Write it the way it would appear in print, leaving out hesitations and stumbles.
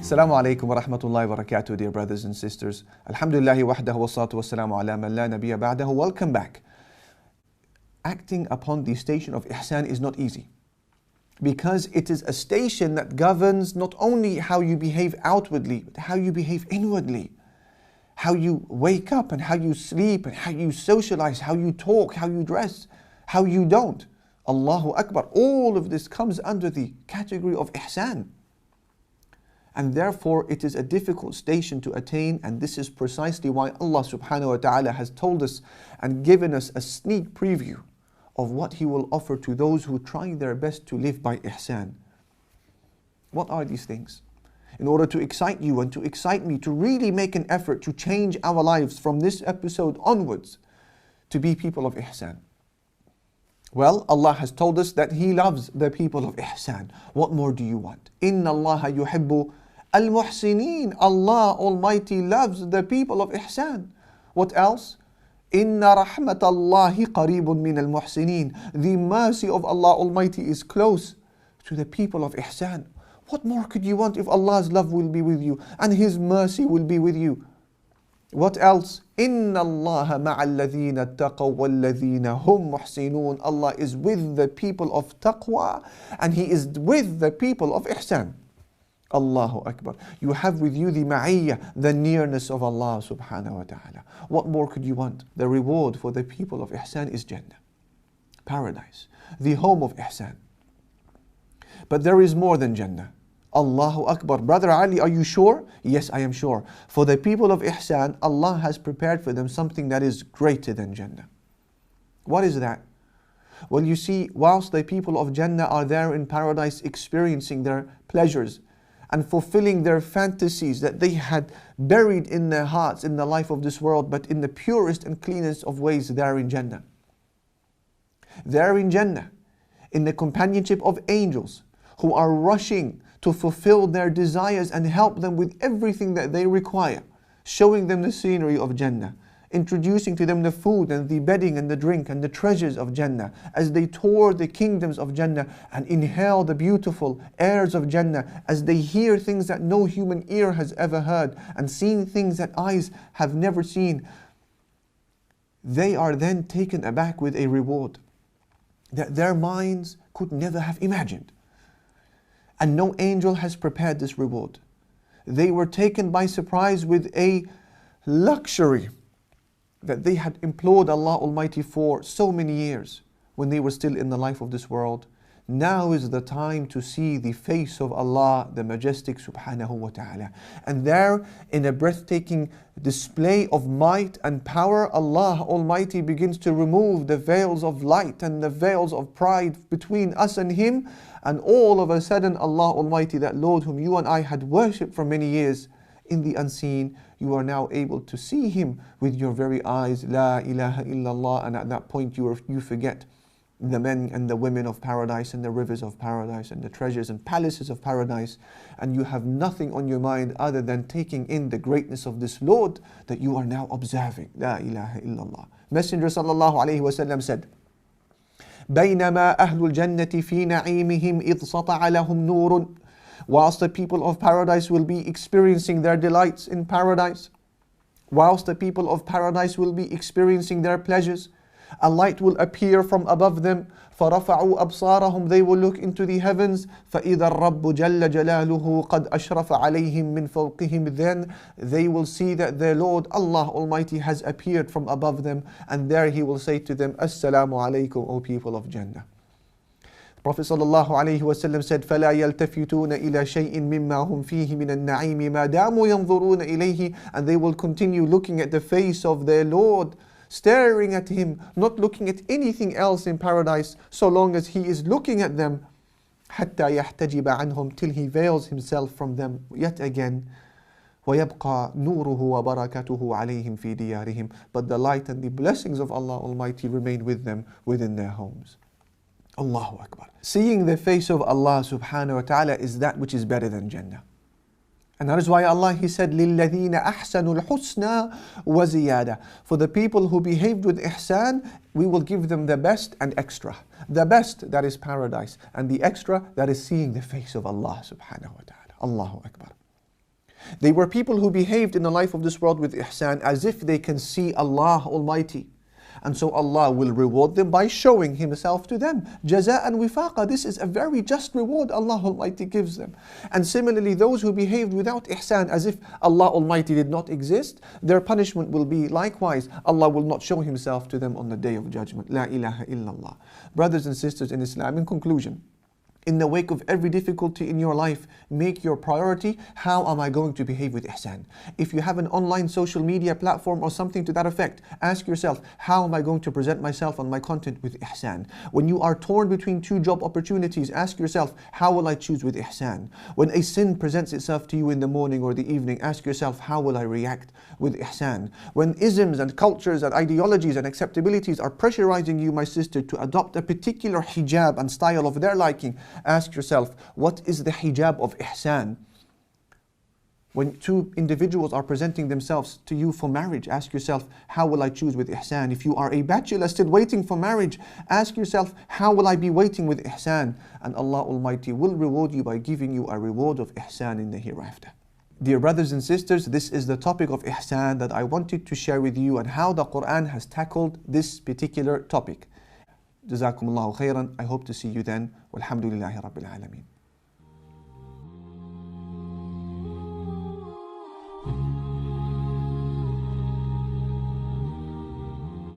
Assalamu alaikum wa rahmatullahi wa barakatuh, dear brothers and sisters. Alhamdulillahi wahdahu wa salatu wa salamu ala man la nabiyya ba'dahu. Welcome back. Acting upon the station of Ihsan is not easy, because it is a station that governs not only how you behave outwardly, but how you behave inwardly. How you wake up and how you sleep and how you socialize, how you talk, how you dress, how you don't. Allahu Akbar. All of this comes under the category of Ihsan. And therefore it is a difficult station to attain, and this is precisely why Allah subhanahu wa ta'ala has told us and given us a sneak preview of what He will offer to those who try their best to live by Ihsan. What are these things? In order to excite you and to excite me to really make an effort to change our lives from this episode onwards to be people of Ihsan. Well, Allah has told us that He loves the people of Ihsan. What more do you want? Inna Allaha yuhibbu al-Muhsinin. Allah Almighty loves the people of Ihsan. What else? Inna rahmatallahi qareebun min al-Muhsinin. The mercy of Allah Almighty is close to the people of Ihsan. What more could you want if Allah's love will be with you and His mercy will be with you? What else? Inna Allaha ma'al ladhina taqaw wal ladhina hum muhsinun. Allah is with the people of taqwa and He is with the people of ihsan. Allahu Akbar. You have with you the ma'iyya, the nearness of Allah subhanahu wa ta'ala. What more could you want? The reward for the people of ihsan is Jannah, paradise, the home of ihsan. But there is more than Jannah. Allahu Akbar. Brother Ali, are you sure? Yes, I am sure. For the people of Ihsan, Allah has prepared for them something that is greater than Jannah. What is that? Well, you see, whilst the people of Jannah are there in paradise experiencing their pleasures and fulfilling their fantasies that they had buried in their hearts in the life of this world, but in the purest and cleanest of ways, they are in Jannah. They are in Jannah, in the companionship of angels who are rushing to fulfill their desires and help them with everything that they require, showing them the scenery of Jannah, introducing to them the food and the bedding and the drink and the treasures of Jannah, as they tour the kingdoms of Jannah and inhale the beautiful airs of Jannah, as they hear things that no human ear has ever heard and seeing things that eyes have never seen. They are then taken aback with a reward that their minds could never have imagined. And no angel has prepared this reward. They were taken by surprise with a luxury that they had implored Allah Almighty for so many years when they were still in the life of this world. Now is the time to see the face of Allah, the Majestic subhanahu wa ta'ala. And there, in a breathtaking display of might and power, Allah Almighty begins to remove the veils of light and the veils of pride between us and Him. And all of a sudden, Allah Almighty, that Lord whom you and I had worshipped for many years in the unseen, you are now able to see Him with your very eyes. La ilaha illallah. And at that point you forget the men and the women of paradise and the rivers of paradise and the treasures and palaces of paradise, and you have nothing on your mind other than taking in the greatness of this Lord that you are now observing. La ilaha illallah. Messenger sallallahu alayhi wa sallam said, بينما أهل الجنة في نعيمهم إذ سطع لهم نور. Whilst the people of paradise will be experiencing their delights in paradise, whilst the people of paradise will be experiencing their pleasures, a light will appear from above them. فَرَفَعُوا أَبْصَارَهُمْ. They will look into the heavens. فَإِذَا الرَّبُّ جَلَّ جَلَالُهُ قَدْ أَشْرَفَ عَلَيْهِمْ مِنْ فَوْقِهِمْ. Then they will see that their Lord, Allah Almighty, has appeared from above them. And there He will say to them, Assalamu alaikum, O people of Jannah. Prophet sallallahu alayhi wa sallam said, فَلَا يَلْتَفِتُونَ إِلَى شَيْءٍ مِمَّا هُمْ فِيهِ مِنَ النَّعِيمِ مَا دَامُوا يَنْظُرُونَ إِلَيْهِ. And they will continue looking at the face of their Lord, staring at Him, not looking at anything else in paradise, so long as He is looking at them. حَتَّى يَحْتَجِبَ عَنْهُمْ. Till He veils Himself from them yet again. وَيَبْقَى نُورُهُ وَبَرَكَتُهُ عَلَيْهِمْ فِي دِيَارِهِمْ. But the light and the blessings of Allah Almighty remain with them within their homes. Allahu Akbar. Seeing the face of Allah subhanahu wa ta'ala is that which is better than Jannah. And that is why Allah, He said, لِلَّذِينَ أَحْسَنُوا الْحُسْنَى وَزِيَادَةً. For the people who behaved with ihsan, we will give them the best and extra. The best, that is paradise. And the extra, that is seeing the face of Allah subhanahu wa ta'ala. Allahu Akbar. They were people who behaved in the life of this world with ihsan as if they can see Allah Almighty. And so Allah will reward them by showing Himself to them. Jaza'an wifaqa. This is a very just reward Allah Almighty gives them. And similarly, those who behaved without ihsan as if Allah Almighty did not exist, their punishment will be likewise. Allah will not show Himself to them on the Day of Judgment. La ilaha illallah. Brothers and sisters in Islam, in conclusion, in the wake of every difficulty in your life, make your priority, how am I going to behave with ihsan? If you have an online social media platform or something to that effect, ask yourself, how am I going to present myself on my content with ihsan? When you are torn between two job opportunities, ask yourself, how will I choose with ihsan? When a sin presents itself to you in the morning or the evening, ask yourself, how will I react with ihsan? When isms and cultures and ideologies and acceptabilities are pressurizing you, my sister, to adopt a particular hijab and style of their liking, ask yourself, what is the hijab of ihsan? When two individuals are presenting themselves to you for marriage, ask yourself, how will I choose with ihsan? If you are a bachelor still waiting for marriage, ask yourself, how will I be waiting with ihsan? And Allah Almighty will reward you by giving you a reward of ihsan in the hereafter. Dear brothers and sisters, this is the topic of ihsan that I wanted to share with you and how the Quran has tackled this particular topic. Jazakumullahu khairan. I hope to see you then. Walhamdulillahi Rabbil Alameen.